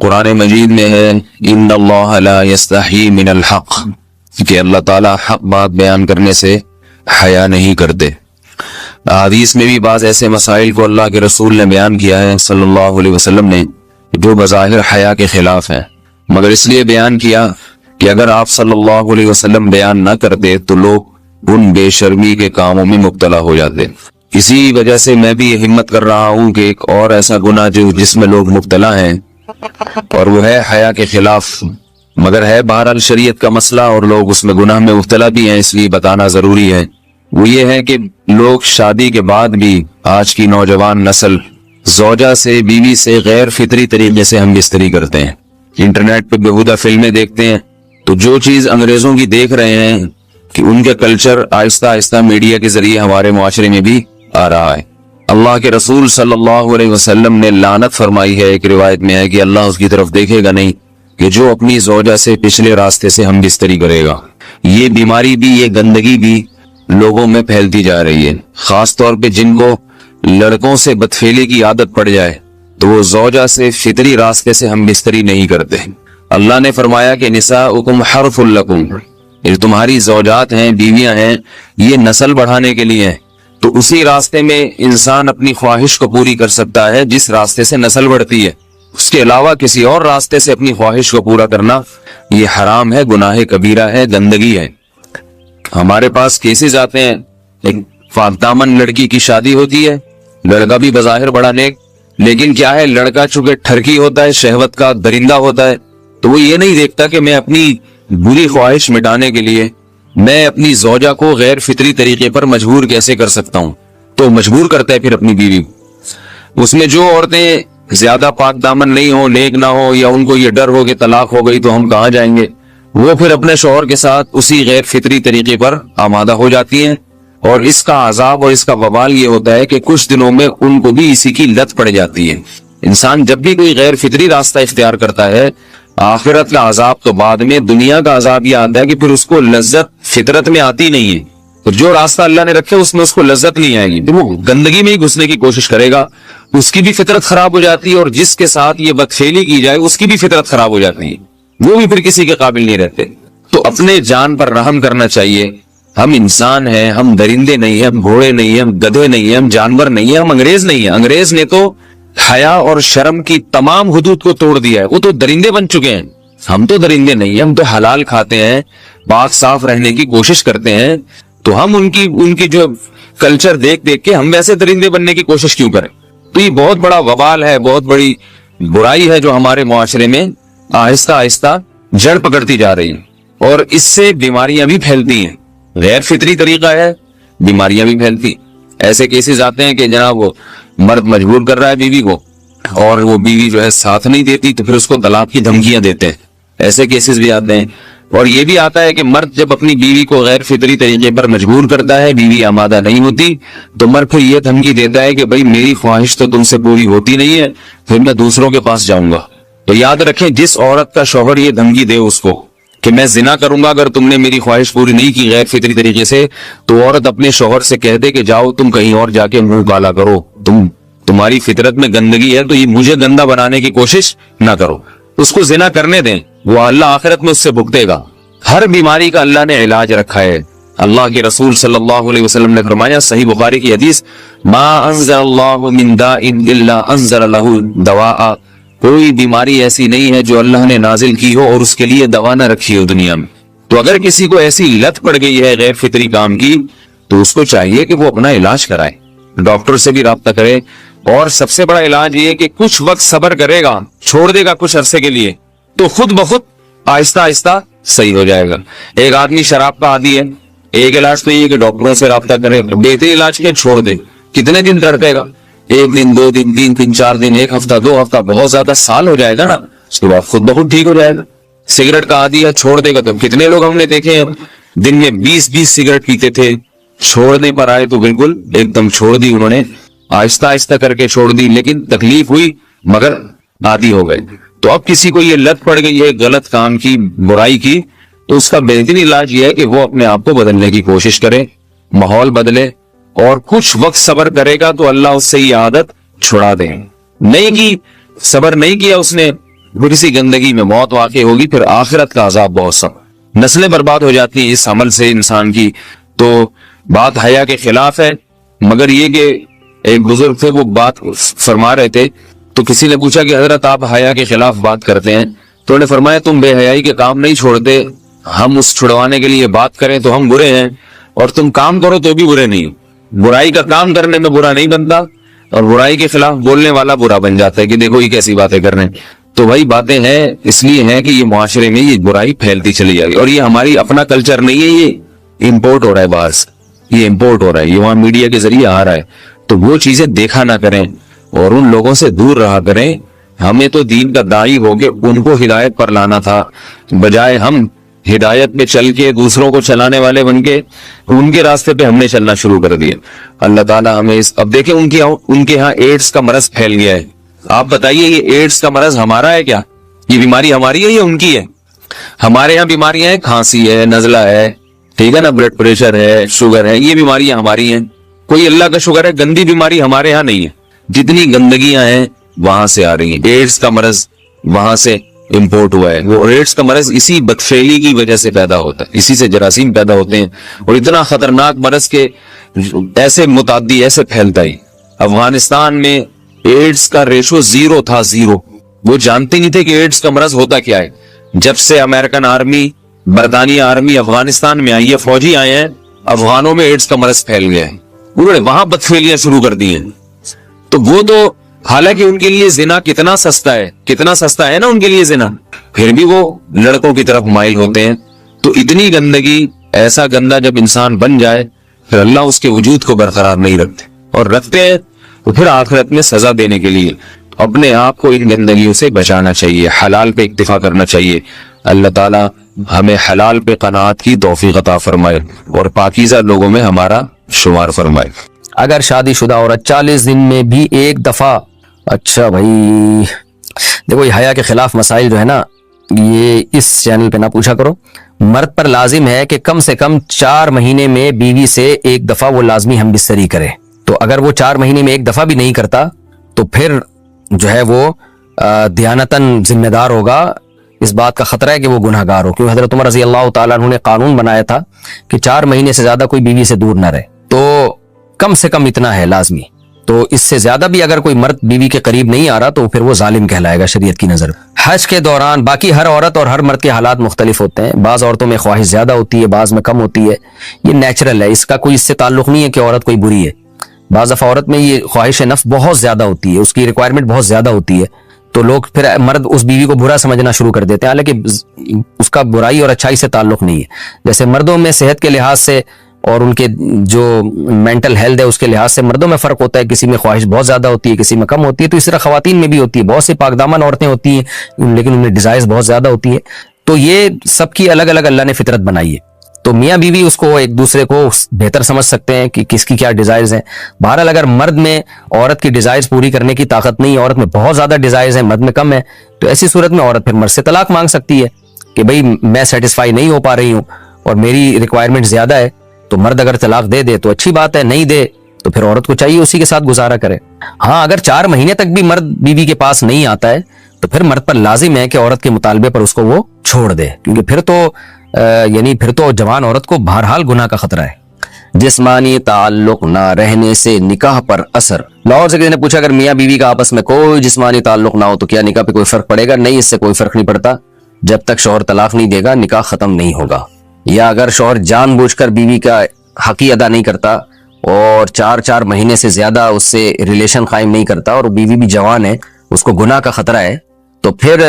قرآن مجید میں ہے ان اللہ لا یستحی من الحق، کہ اللہ تعالیٰ حق بات بیان کرنے سے حیا نہیں کرتے۔ حدیث میں بھی بعض ایسے مسائل کو اللہ کے رسول نے بیان کیا ہے صلی اللہ علیہ وسلم نے جو بظاہر حیا کے خلاف ہیں، مگر اس لیے بیان کیا کہ اگر آپ صلی اللہ علیہ وسلم بیان نہ کرتے تو لوگ ان بے شرمی کے کاموں میں مبتلا ہو جاتے۔ اسی وجہ سے میں بھی یہ ہمت کر رہا ہوں کہ ایک اور ایسا گناہ جس میں لوگ مبتلا ہیں اور وہ ہے حیا کے خلاف، مگر ہے بہرحال شریعت کا مسئلہ اور لوگ اس میں گناہ میں مبتلا بھی ہیں، اس لیے بتانا ضروری ہے۔ وہ یہ ہے کہ لوگ شادی کے بعد بھی آج کی نوجوان نسل زوجہ سے، بیوی سے غیر فطری طریقے سے ہم بستری کرتے ہیں، انٹرنیٹ پہ بےہودہ فلمیں دیکھتے ہیں، تو جو چیز انگریزوں کی دیکھ رہے ہیں کہ ان کا کلچر آہستہ آہستہ میڈیا کے ذریعے ہمارے معاشرے میں بھی آ رہا ہے۔ اللہ کے رسول صلی اللہ علیہ وسلم نے لعنت فرمائی ہے، ایک روایت میں ہے کہ اللہ اس کی طرف دیکھے گا نہیں کہ جو اپنی زوجہ سے پچھلے راستے سے ہم بستری کرے گا۔ یہ بیماری بھی، یہ گندگی بھی لوگوں میں پھیلتی جا رہی ہے، خاص طور پہ جن کو لڑکوں سے بدفعلی کی عادت پڑ جائے تو وہ زوجہ سے فطری راستے سے ہم بستری نہیں کرتے۔ اللہ نے فرمایا کہ نساؤکم حرث لکم، یہ تمہاری زوجات ہیں، بیویاں ہیں، یہ نسل بڑھانے کے لیے ہیں، تو اسی راستے میں انسان اپنی خواہش کو پوری کر سکتا ہے جس راستے سے نسل بڑھتی ہے۔ اس کے علاوہ کسی اور راستے سے اپنی خواہش کو پورا کرنا یہ حرام ہے، گناہ کبیرہ ہے، گندگی ہے۔ ہمارے پاس کیسز آتے ہیں، ایک پاک دامن لڑکی کی شادی ہوتی ہے، لڑکا بھی بظاہر بڑا نیک، لیکن کیا ہے، لڑکا چونکہ ٹھرکی ہوتا ہے، شہوت کا درندہ ہوتا ہے، تو وہ یہ نہیں دیکھتا کہ میں اپنی بری خواہش مٹانے کے لیے میں اپنی زوجہ کو غیر فطری طریقے پر مجبور کیسے کر سکتا ہوں، تو مجبور کرتا ہے پھر اپنی بیوی کو۔ اس میں جو عورتیں زیادہ پاک دامن نہیں ہو، نیک نہ ہو، یا ان کو یہ ڈر ہو کہ طلاق ہو گئی تو ہم کہاں جائیں گے، وہ پھر اپنے شوہر کے ساتھ اسی غیر فطری طریقے پر آمادہ ہو جاتی ہیں، اور اس کا عذاب اور اس کا وبال یہ ہوتا ہے کہ کچھ دنوں میں ان کو بھی اسی کی لت پڑ جاتی ہے۔ انسان جب بھی کوئی غیر فطری راستہ اختیار کرتا ہے، آخرت کا عذاب تو بعد میں، دنیا کا عذاب یہ آتا ہے کہ پھر اس کو لذت فطرت میں آتی نہیں ہے، تو جو راستہ اللہ نے رکھے اس میں اس کو لذت نہیں آئے گی، تو وہ گندگی میں ہی گھسنے کی کوشش کرے گا، اس کی بھی فطرت خراب ہو جاتی ہے، اور جس کے ساتھ یہ بدفعلی کی جائے اس کی بھی فطرت خراب ہو جاتی ہے، وہ بھی پھر کسی کے قابل نہیں رہتے۔ تو اپنے جان پر رحم کرنا چاہیے۔ ہم انسان ہیں، ہم درندے نہیں ہیں، ہم گھوڑے نہیں ہیں، ہم گدھے نہیں ہیں، ہم جانور نہیں ہیں، ہم انگریز نہیں ہیں۔ انگریز نے تو حیا اور شرم کی تمام حدود کو توڑ دیا ہے، وہ تو درندے بن چکے ہیں۔ ہم تو درندے نہیں ہیں، ہم تو حلال کھاتے ہیں، پاک صاف رہنے کی کوشش کرتے ہیں، تو ہم ان کی جو کلچر دیکھ کے ہم ویسے درندے بننے کی کوشش کیوں کریں؟ تو یہ بہت بڑا وبال ہے، بہت بڑی برائی ہے جو ہمارے معاشرے میں آہستہ آہستہ جڑ پکڑتی جا رہی ہے، اور اس سے بیماریاں بھی پھیلتی ہیں۔ غیر فطری طریقہ ہے، بیماریاں بھی پھیلتی۔ ایسے کیسز آتے ہیں کہ جناب وہ مرد مجبور کر رہا ہے بیوی کو، اور وہ بیوی جو ہے ساتھ نہیں دیتی تو پھر اس کو طلاق کی دھمکیاں دیتے ہیں، ایسے کیسز بھی آتے ہیں۔ اور یہ بھی آتا ہے کہ مرد جب اپنی بیوی کو غیر فطری طریقے پر مجبور کرتا ہے، بیوی آمادہ نہیں ہوتی، تو مرد پھر یہ دھمکی دیتا ہے کہ بھائی میری خواہش تو تم سے پوری ہوتی نہیں ہے، پھر میں دوسروں کے پاس جاؤں گا۔ تو یاد رکھیں، جس عورت کا شوہر یہ دھمکی دے اس کو کہ میں زنا کروں گا اگر تم نے میری خواہش پوری نہیں کی غیر فطری طریقے سے، تو عورت اپنے شوہر سے کہہ دے کہ جاؤ تم کہیں اور جا کے منہ کالا کرو، تمہاری فطرت میں گندگی ہے تو یہ مجھے گندا بنانے کی کوشش نہ کرو، اس کو زنا کرنے دیں، وہ اللہ آخرت میں اس سے بھگتے گا۔ ہر بیماری کا اللہ نے علاج رکھا ہے۔ اللہ کے رسول صلی اللہ علیہ وسلم نے فرمایا، صحیح بخاری کی حدیث، ما انزل اللہ من داء الا انزل له دواء، کوئی بیماری ایسی نہیں ہے جو اللہ نے نازل کی ہو اور اس کے لیے دوا نہ رکھی ہو دنیا میں۔ تو اگر کسی کو ایسی لت پڑ گئی ہے غیر فطری کام کی، تو اس کو چاہیے کہ وہ اپنا علاج کرائے، ڈاکٹر سے بھی رابطہ کرے، اور سب سے بڑا علاج یہ کہ کچھ وقت صبر کرے گا، چھوڑ دے گا کچھ عرصے کے لیے، تو خود بخود آہستہ آہستہ صحیح ہو جائے گا۔ ایک آدمی شراب کا عادی ہے، ایک علاج تو یہ کہ ڈاکٹروں سے رابطہ کرے، بہترین علاج کیا، چھوڑ دے۔ کتنے دن تڑپے گا؟ ایک دن، دو دن، تین دن، چار دن، ایک ہفتہ، دو ہفتہ، بہت زیادہ سال ہو جائے گا نا، اس کے بعد خود بخود ٹھیک ہو جائے گا۔ سگریٹ کا عادی ہے، چھوڑ دے گا، تو کتنے لوگ ہم نے دیکھے ہیں دن میں 20 سگریٹ پیتے تھے، چھوڑنے پر آئے تو بالکل ایک دم چھوڑ دی انہوں نے، آہستہ آہستہ کر کے چھوڑ دی، لیکن تکلیف ہوئی مگر عادی ہو گئے۔ تو اب کسی کو یہ لت پڑ گئی ہے غلط کام کی، برائی کی، تو اس کا بہترین علاج یہ ہے کہ وہ اپنے آپ کو بدلنے کی کوشش کرے، ماحول بدلے، اور کچھ وقت صبر کرے گا تو اللہ اس سے یہ عادت چھڑا دے۔ نہیں کی، صبر نہیں کیا اس نے، پھر اسی گندگی میں موت واقع ہوگی، پھر آخرت کا عذاب بہت سخت، نسلیں برباد ہو جاتی ہیں اس عمل سے انسان کی۔ تو بات حیا کے خلاف ہے، مگر یہ کہ ایک بزرگ تھے وہ بات فرما رہے تھے، تو کسی نے پوچھا کہ حضرت آپ حیا کے خلاف بات کرتے ہیں، تو انہوں نے فرمایا تم بے حیائی کے کام نہیں چھوڑتے، ہم اس چھڑوانے کے لیے بات کریں تو ہم برے ہیں، اور تم کام کرو تو بھی برے نہیں ہو۔ برائی کا کام کرنے میں برا نہیں بنتا، اور برائی کے خلاف بولنے والا برا بن جاتا ہے کہ دیکھو یہ کیسی باتیں کر رہے ہیں۔ تو وہی باتیں ہیں، اس لیے ہیں کہ یہ معاشرے میں یہ برائی پھیلتی چلی جائے گی، اور یہ ہماری اپنا کلچر نہیں ہے، یہ امپورٹ ہو رہا ہے باہر سے، یہ امپورٹ ہو رہا ہے، یہ وہاں میڈیا کے ذریعے آ رہا ہے۔ تو وہ چیزیں دیکھا نہ کریں اور ان لوگوں سے دور رہا کریں۔ ہمیں تو دین کا داعی ہو کے ان کو ہدایت پر لانا تھا، بجائے ہم ہدایت پہ چل کے دوسروں کو چلانے والے بن کے ان کے راستے پہ ہم نے چلنا شروع کر دیا۔ اللہ تعالیٰ ہمیں اب دیکھیں ان کے ہاں ایڈز کا مرض پھیل گیا ہے۔ آپ بتائیے یہ ایڈز کا مرض ہمارا ہے کیا؟ یہ بیماری ہماری ہے یا ان کی ہے؟ ہمارے یہاں بیماریاں ہیں، کھانسی ہے، نزلہ ہے، ٹھیک ہے نا، بلڈ پریشر ہے، شوگر ہے، یہ بیماریاں ہماری ہیں۔ کوئی اللہ کا شکر ہے گندی بیماری ہمارے ہاں نہیں ہے۔ جتنی گندگیاں ہیں وہاں سے آ رہی ہیں، ایڈز کا مرض وہاں سے امپورٹ ہوا ہے۔ وہ ایڈز کا مرض اسی بدفعلی کی وجہ سے پیدا ہوتا ہے، اسی سے جراثیم پیدا ہوتے ہیں، اور اتنا خطرناک مرض کے ایسے متعدی ایسے پھیلتا ہے۔ افغانستان میں ایڈز کا ریشو 0 تھا، 0۔ وہ جانتے نہیں تھے کہ ایڈز کا مرض ہوتا کیا ہے۔ جب سے امریکن آرمی، برطانیہ آرمی افغانستان میں آئی ہے، فوجی آئے ہیں، افغانوں میں ایڈز کا مرض پھیل گیا ہے، انہوں نے وہاں بدفعلیاں شروع کر دی ہیں۔ تو وہ تو حالانکہ ان کے لیے زنا کتنا سستا ہے، کتنا سستا ہے نا ان کے لیے زنا، پھر بھی وہ لڑکوں کی طرف مائل ہوتے ہیں۔ تو اتنی گندگی، ایسا گندا جب انسان بن جائے پھر اللہ اس کے وجود کو برقرار نہیں رکھتے، اور رکھتے ہیں تو پھر آخرت میں سزا دینے کے لیے اپنے آپ کو ان گندگیوں سے بچانا چاہیے، حلال پہ اکتفا کرنا چاہیے۔ اللہ تعالی ہمیں حلال پہ قناعت کی توفیق عطا فرمائے اور پاکیزہ لوگوں میں ہمارا شمار فرمائے۔ اگر شادی شدہ عورت 40 دن میں بھی ایک دفعہ، اچھا بھائی دیکھو یہ حیا کے خلاف مسائل جو ہے نا یہ اس چینل پہ نہ پوچھا کرو۔ مرد پر لازم ہے کہ کم سے کم 4 مہینے میں بیوی سے ایک دفعہ وہ لازمی ہم بستری کرے، تو اگر وہ 4 مہینے میں ایک دفعہ بھی نہیں کرتا تو پھر جو ہے وہ دیانتاً ذمہ دار ہوگا، اس بات کا خطرہ ہے کہ وہ گناہ گار ہو، کیونکہ حضرت عمر رضی اللہ تعالیٰ عنہ نے قانون بنایا تھا کہ 4 مہینے سے زیادہ کوئی بیوی سے دور نہ رہے، تو کم سے کم اتنا ہے لازمی۔ تو اس سے زیادہ بھی اگر کوئی مرد بیوی کے قریب نہیں آ رہا تو پھر وہ ظالم کہلائے گا شریعت کی نظر۔ حج کے دوران باقی ہر عورت اور ہر مرد کے حالات مختلف ہوتے ہیں، بعض عورتوں میں خواہش زیادہ ہوتی ہے، بعض میں کم ہوتی ہے، یہ نیچرل ہے، اس کا کوئی اس سے تعلق نہیں ہے کہ عورت کوئی بری ہے۔ بعض دفعہ عورت میں یہ خواہش نفس بہت زیادہ ہوتی ہے، اس کی ریکوائرمنٹ بہت زیادہ ہوتی ہے، تو لوگ پھر مرد اس بیوی کو برا سمجھنا شروع کر دیتے ہیں، حالانکہ اس کا برائی اور اچھائی سے تعلق نہیں ہے۔ جیسے مردوں میں صحت کے لحاظ سے اور ان کے جو مینٹل ہیلتھ ہے اس کے لحاظ سے مردوں میں فرق ہوتا ہے، کسی میں خواہش بہت زیادہ ہوتی ہے، کسی میں کم ہوتی ہے، تو اس طرح خواتین میں بھی ہوتی ہے، بہت سی پاک دامن عورتیں ہوتی ہیں لیکن ان میں ڈیزائرز بہت زیادہ ہوتی ہے، تو یہ سب کی الگ الگ اللہ نے فطرت بنائی ہے، تو میاں بیوی اس کو ایک دوسرے کو بہتر سمجھ سکتے ہیں کہ کس کی کیا ڈیزائرز ہیں۔ بہرحال اگر مرد میں عورت کی ڈیزائرز پوری کرنے کی طاقت نہیں ہے، عورت میں بہت زیادہ ڈیزائرز ہیں، مرد میں کم ہے، تو ایسی صورت میں عورت پھر مرد سے طلاق مانگ سکتی ہے کہ بھئی میں سیٹسفائی نہیں ہو پا رہی ہوں اور میری ریکوائرمنٹ زیادہ ہے، تو مرد اگر طلاق دے دے تو اچھی بات ہے، نہیں دے تو پھر عورت کو چاہیے اسی کے ساتھ گزارا کرے۔ ہاں اگر 4 مہینے تک بھی مرد بیوی کے پاس نہیں آتا ہے تو پھر مرد پر لازم ہے کہ عورت کے مطالبے پر اس کو وہ چھوڑ دے، کیونکہ پھر تو جوان عورت کو بہرحال گناہ کا خطرہ ہے۔ جسمانی تعلق نہ رہنے سے نکاح پر اثر۔ لاہور سے کسی نے پوچھا اگر میاں بیوی کا آپس میں کوئی جسمانی تعلق نہ ہو تو کیا نکاح پہ کوئی فرق پڑے گا؟ نہیں، اس سے کوئی فرق نہیں پڑتا، جب تک شوہر طلاق نہیں دے گا نکاح ختم نہیں ہوگا۔ یا اگر شوہر جان بوجھ کر بیوی کا حق ہی ادا نہیں کرتا اور 4 مہینے سے زیادہ اس سے ریلیشن قائم نہیں کرتا اور بیوی بھی جوان ہے، اس کو گناہ کا خطرہ ہے، تو پھر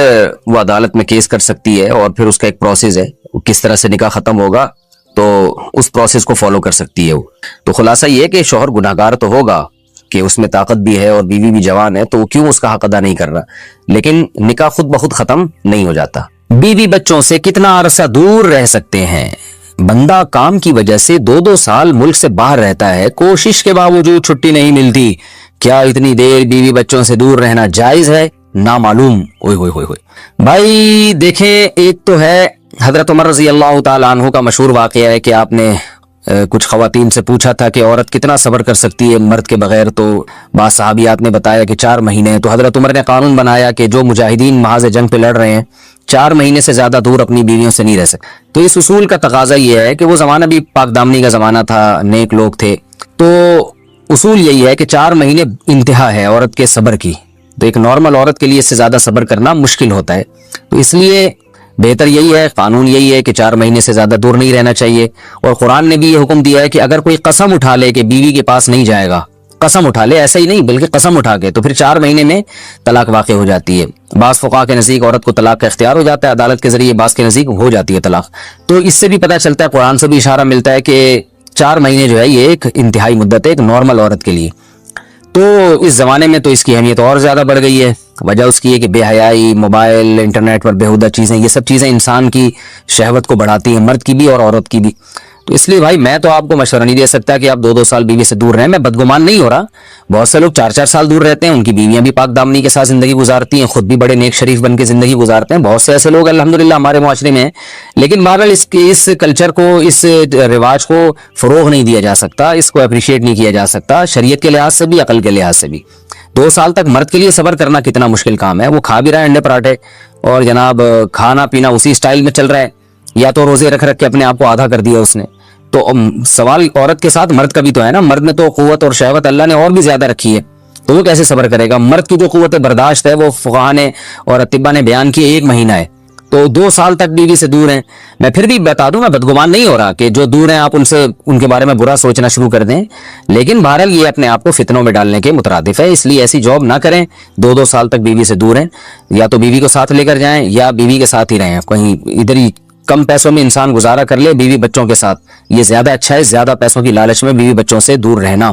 وہ عدالت میں کیس کر سکتی ہے، اور پھر اس کا ایک پروسیس ہے، کس طرح سے نکاح ختم ہوگا تو اس پروسیس کو فالو کر سکتی ہے وہ۔ تو خلاصہ یہ کہ شوہر گناہگار تو ہوگا کہ اس میں طاقت بھی ہے اور بیوی بھی جوان ہے، تو وہ کیوں اس کا حق ادا نہیں کر رہا، لیکن نکاح خود بخود ختم نہیں ہو جاتا۔ بیوی بچوں سے کتنا عرصہ دور رہ سکتے ہیں؟ بندہ کام کی وجہ سے 2 سال ملک سے باہر رہتا ہے، کوشش کے باوجود چھٹی نہیں ملتی، کیا اتنی دیر بیوی بچوں سے دور رہنا جائز ہے؟ نامعلوم۔ بھائی دیکھیں، ایک تو ہے حضرت عمر رضی اللہ تعالیٰ عنہ کا مشہور واقعہ ہے کہ آپ نے کچھ خواتین سے پوچھا تھا کہ عورت کتنا صبر کر سکتی ہے مرد کے بغیر، تو بعض صحابیات نے بتایا کہ 4 مہینے. تو حضرت عمر نے قانون بنایا کہ جو مجاہدین محاذ جنگ پہ لڑ رہے ہیں 4 مہینے سے زیادہ دور اپنی بیویوں سے نہیں رہ سکتے. تو اس اصول کا تقاضا یہ ہے کہ وہ زمانہ بھی پاک دامنی کا زمانہ تھا، نیک لوگ تھے، تو اصول یہی ہے کہ 4 مہینے انتہا ہے عورت کے صبر کی. تو ایک نارمل عورت کے لیے اس سے زیادہ صبر کرنا مشکل ہوتا ہے. تو اس لیے بہتر یہی ہے، قانون یہی ہے کہ 4 مہینے سے زیادہ دور نہیں رہنا چاہیے. اور قرآن نے بھی یہ حکم دیا ہے کہ اگر کوئی قسم اٹھا لے کہ بیوی کے پاس نہیں جائے گا، قسم اٹھا لے، ایسا ہی نہیں بلکہ قسم اٹھا کے، تو پھر 4 مہینے میں طلاق واقع ہو جاتی ہے. بعض فقہا کے نزدیک عورت کو طلاق کا اختیار ہو جاتا ہے عدالت کے ذریعے، بعض کے نزدیک ہو جاتی ہے طلاق. تو اس سے بھی پتہ چلتا ہے، قرآن سے بھی اشارہ ملتا ہے کہ 4 مہینے جو ہے یہ ایک انتہائی مدت ہے ایک نارمل عورت کے لیے. تو اس زمانے میں تو اس کی اہمیت اور زیادہ بڑھ گئی ہے. وجہ اس کی ہے کہ بے حیائی، موبائل، انٹرنیٹ پر بیہودہ چیزیں، یہ سب چیزیں انسان کی شہوت کو بڑھاتی ہیں، مرد کی بھی اور عورت کی بھی. تو اس لیے بھائی میں تو آپ کو مشورہ نہیں دے سکتا کہ آپ 2-2 سال بیوی سے دور رہیں. میں بدگمان نہیں ہو رہا، بہت سے لوگ 4-4 سال دور رہتے ہیں، ان کی بیویاں بھی پاک دامنی کے ساتھ زندگی گزارتی ہیں، خود بھی بڑے نیک شریف بن کے زندگی گزارتے ہیں. بہت سے ایسے لوگ الحمدللہ ہمارے معاشرے میں ہیں. لیکن بہرحال اس کلچر کو، اس رواج کو فروغ نہیں دیا جا سکتا، اس کو اپریشیٹ نہیں کیا جا سکتا شریعت کے لحاظ سے بھی، عقل کے لحاظ سے بھی. 2 سال تک مرد کے لیے صبر کرنا کتنا مشکل کام ہے. وہ کھا بھی رہا ہے انڈے پراٹھے اور جناب کھانا پینا اسی سٹائل میں چل رہا ہے، یا تو روزے رکھ کے اپنے آپ کو آدھا کر دیا اس نے. تو سوال عورت کے ساتھ مرد کا بھی تو ہے نا. مرد میں تو قوت اور شہوت اللہ نے اور بھی زیادہ رکھی ہے، تو وہ کیسے صبر کرے گا؟ مرد کی جو قوت برداشت ہے وہ فقہا نے اور اطباء نے بیان کی 1 مہینہ ہے. تو 2 سال تک بیوی سے دور ہیں. میں پھر بھی بتا دوں، میں بدگمان نہیں ہو رہا کہ جو دور ہیں آپ ان کے بارے میں برا سوچنا شروع کر دیں، لیکن بہرحال یہ اپنے آپ کو فتنوں میں ڈالنے کے مترادف ہے. اس لیے ایسی جاب نہ کریں. 2-2 سال تک بیوی سے دور ہیں، یا تو بیوی کو ساتھ لے کر جائیں یا بیوی کے ساتھ ہی رہیں. کہیں ادھر ہی کم پیسوں میں انسان گزارا کر لے بیوی بچوں کے ساتھ، یہ زیادہ اچھا ہے زیادہ پیسوں کی لالچ میں بیوی بچوں سے دور رہنا.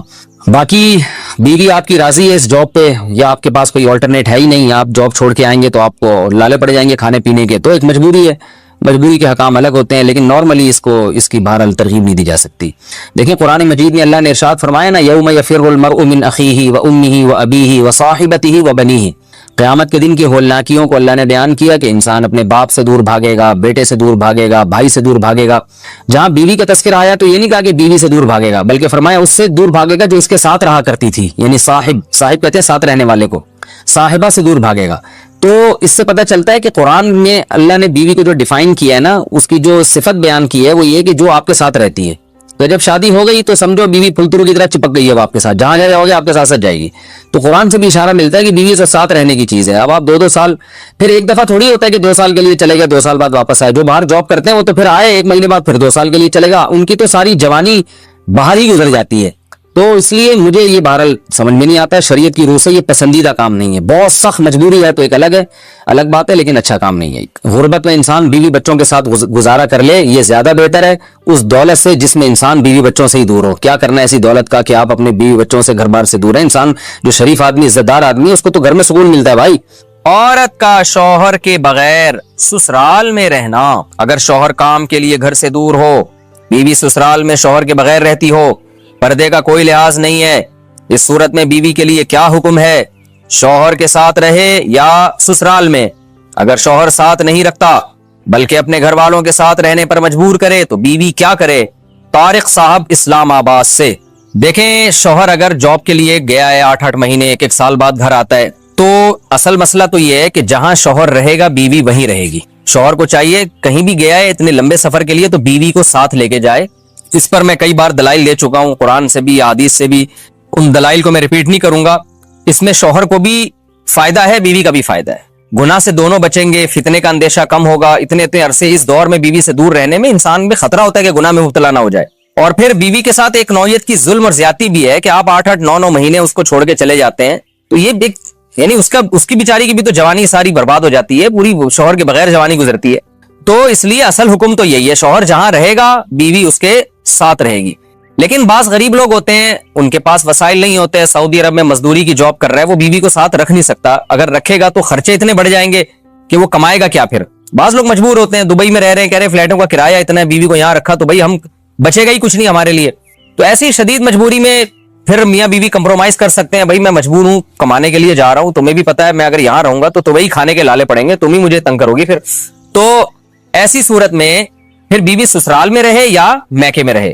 باقی بیوی آپ کی راضی ہے اس جاب پہ، یا آپ کے پاس کوئی آلٹرنیٹ ہے ہی نہیں، آپ جاب چھوڑ کے آئیں گے تو آپ کو لالے پڑ جائیں گے کھانے پینے کے، تو ایک مجبوری ہے. مجبوری کے حکام الگ ہوتے ہیں، لیکن نارملی اس کی بہرحال ترغیب نہیں دی جا سکتی. دیکھیں قرآن مجید میں اللہ نے ارشاد فرمایا نا، یوم یفر المرء من اخیہ وامہ وابیہ وصاحبتہ وبنیہ. قیامت کے دن کی ہولناکیوں کو اللہ نے بیان کیا کہ انسان اپنے باپ سے دور بھاگے گا، بیٹے سے دور بھاگے گا، بھائی سے دور بھاگے گا. جہاں بیوی کا تذکرہ آیا تو یہ نہیں کہا کہ بیوی سے دور بھاگے گا، بلکہ فرمایا اس سے دور بھاگے گا جو اس کے ساتھ رہا کرتی تھی، یعنی صاحب کہتے ہیں ساتھ رہنے والے کو، صاحبہ سے دور بھاگے گا. تو اس سے پتہ چلتا ہے کہ قرآن میں اللہ نے بیوی کو جو ڈیفائن کیا ہے نا، اس کی جو صفت بیان کی ہے وہ یہ کہ جو آپ کے ساتھ رہتی ہے. تو جب شادی ہو گئی تو سمجھو بیوی پھلترو کی طرح چپک گئی ہے آپ کے ساتھ، جہاں جاؤ گے آپ کے ساتھ جائے گی. تو قرآن سے بھی اشارہ ملتا ہے کہ بیوی سے ساتھ رہنے کی چیز ہے. اب آپ 2-2 سال، پھر ایک دفعہ تھوڑی ہوتا ہے کہ 2 سال کے لیے چلے گا 2 سال بعد واپس آئے. جو باہر جاب کرتے ہیں وہ تو پھر آئے 1 مہینے بعد پھر 2 سال کے لیے چلے گا، ان کی تو ساری جوانی باہر ہی گزر جاتی ہے. تو اس لیے مجھے یہ بہرحال سمجھ میں نہیں آتا ہے، شریعت کی روح سے یہ پسندیدہ کام نہیں ہے. بہت سخت مجبوری ہے تو ایک الگ بات ہے، لیکن اچھا کام نہیں ہے. غربت میں انسان بیوی بچوں کے ساتھ گزارا کر لے، یہ زیادہ بہتر ہے اس دولت سے جس میں انسان بیوی بچوں سے ہی دور ہو. کیا کرنا ہے ایسی دولت کا کہ آپ اپنے بیوی بچوں سے گھر بار سے دور ہیں. انسان جو شریف آدمی عزت دار آدمی ہے اس کو تو گھر میں سکون ملتا ہے بھائی. عورت کا شوہر کے بغیر سسرال میں رہنا، اگر شوہر کام کے لیے گھر سے دور ہو، بیوی سسرال میں شوہر کے بغیر رہتی ہو، پردے کا کوئی لحاظ نہیں ہے، اس صورت میں بیوی کے لیے کیا حکم ہے؟ شوہر کے ساتھ رہے یا سسرال میں؟ اگر شوہر ساتھ نہیں رکھتا بلکہ اپنے گھر والوں کے ساتھ رہنے پر مجبور کرے تو بیوی کیا کرے؟ طارق صاحب اسلام آباد سے. دیکھیں شوہر اگر جاب کے لیے گیا ہے 8-8 مہینے 1-1 سال بعد گھر آتا ہے، تو اصل مسئلہ تو یہ ہے کہ جہاں شوہر رہے گا بیوی وہیں رہے گی. شوہر کو چاہیے کہیں بھی گیا ہے اتنے لمبے سفر کے لیے تو بیوی کو ساتھ لے کے جائے. اس پر میں کئی بار دلائل دے چکا ہوں، قرآن سے بھی حدیث سے بھی، ان دلائل کو میں ریپیٹ نہیں کروں گا. اس میں شوہر کو بھی فائدہ ہے، بیوی کا بھی فائدہ ہے. گناہ سے دونوں بچیں گے، فتنے کا اندیشہ کم ہوگا. اتنے عرصے اس دور میں بیوی سے دور رہنے میں انسان میں خطرہ ہوتا ہے کہ گناہ میں مبتلا نہ ہو جائے. اور پھر بیوی کے ساتھ ایک نوعیت کی ظلم اور زیادتی بھی ہے کہ آپ 8-8 9-9 مہینے اس کو چھوڑ کے چلے جاتے ہیں، تو یہ یعنی اس کی بیچاری کی بھی تو جوانی ساری برباد ہو جاتی ہے، پوری شوہر کے بغیر جوانی گزرتی ہے. تو اس لیے اصل حکم تو یہی ہے، شوہر جہاں رہے گا بیوی اس کے ساتھ رہے گی. لیکن بعض غریب لوگ ہوتے ہیں ان کے پاس وسائل نہیں ہوتے، سعودی عرب میں مزدوری کی جاب کر رہا ہے، وہ بیوی کو ساتھ رکھ نہیں سکتا. اگر رکھے گا تو خرچے اتنے بڑھ جائیں گے کہ وہ کمائے گا کیا پھر. بعض لوگ مجبور ہوتے ہیں، دبئی میں رہ رہے ہیں، کہہ رہے فلیٹوں کا کرایہ اتنا ہے، بیوی کو یہاں رکھا تو بھائی ہم بچے گا ہی کچھ نہیں ہمارے لیے. تو ایسی شدید مجبوری میں پھر میاں بیوی کمپرومائز کر سکتے ہیں، بھائی میں مجبور ہوں کمانے کے لیے جا رہا ہوں، تمہیں بھی پتا ہے میں اگر یہاں رہوں گا تو وہی کھانے کے لالے پڑیں گے، تم ہی مجھے تنگ کرو گی پھر. تو ایسی صورت میں پھر بیوی سسرال میں رہے یا میکے میں رہے.